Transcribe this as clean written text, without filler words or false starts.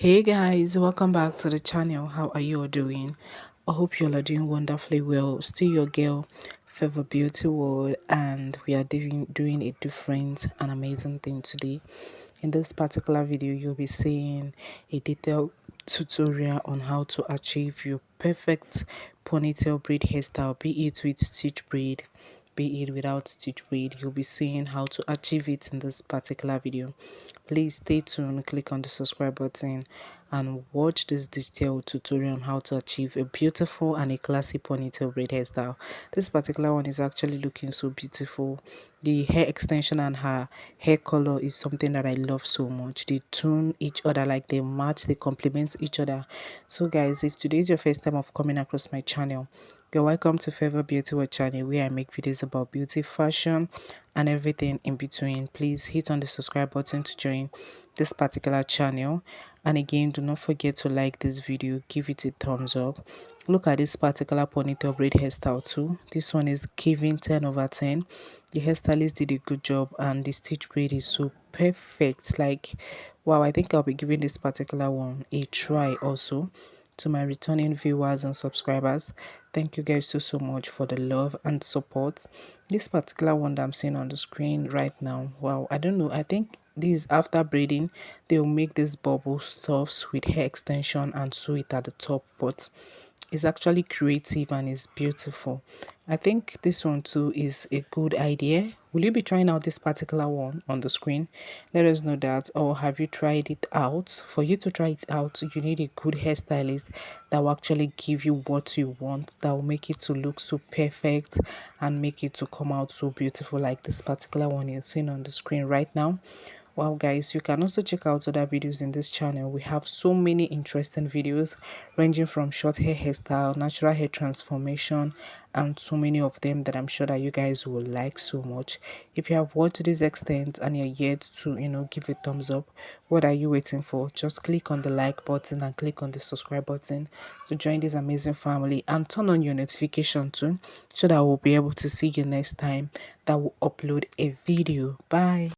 Hey guys, welcome back to the channel. How are you all doing? I hope you all are doing wonderfully well. Still your girl, Favor Beauty World, and we are doing a different and amazing thing today. In this particular video, you'll be seeing a detailed tutorial on how to achieve your perfect ponytail braid hairstyle, be it with stitch braid, be it without stitch braid. You'll be seeing how to achieve it in this particular video. Please stay tuned, click on the subscribe button and watch this detailed tutorial on how to achieve a beautiful and a classy ponytail braid hairstyle. This particular one is actually looking so beautiful. The hair extension and her hair color is something that I love so much. They tune each other, like they match, they complement each other. So guys, if today is your first time of coming across my channel, you're welcome to Favor Beauty World channel, where I make videos about beauty, fashion and everything in between. Please hit on the subscribe button to join this particular channel, and again, do not forget to like this video, give it a thumbs up. Look at this particular ponytail braid hairstyle too. This one is giving 10 over 10. The hairstylist did a good job and the stitch braid is so perfect. Like, wow, I think I'll be giving this particular one a try also. To my returning viewers and subscribers, thank you guys so much for the love and support. This particular one that I'm seeing on the screen right now, wow, I don't know, I think this after braiding they'll make this bubble stuffs with hair extension and sew it at the top, but it's actually creative and it's beautiful. I think this one too is a good idea. Will you be trying out this particular one on the screen? Let us know that. Or have you tried it out? For you to try it out, you need a good hairstylist that will actually give you what you want, that will make it to look so perfect and make it to come out so beautiful, like this particular one you're seeing on the screen right now. Wow guys, you can also check out other videos in this channel. We have so many interesting videos ranging from short hair hairstyle, natural hair transformation, and so many of them that I'm sure that you guys will like so much. If you have watched to this extent and you're yet to give a thumbs up, what are you waiting for? Just click on the like button and click on the subscribe button to join this amazing family, and turn on your notification too, so that we'll be able to see you next time that will upload a video. Bye.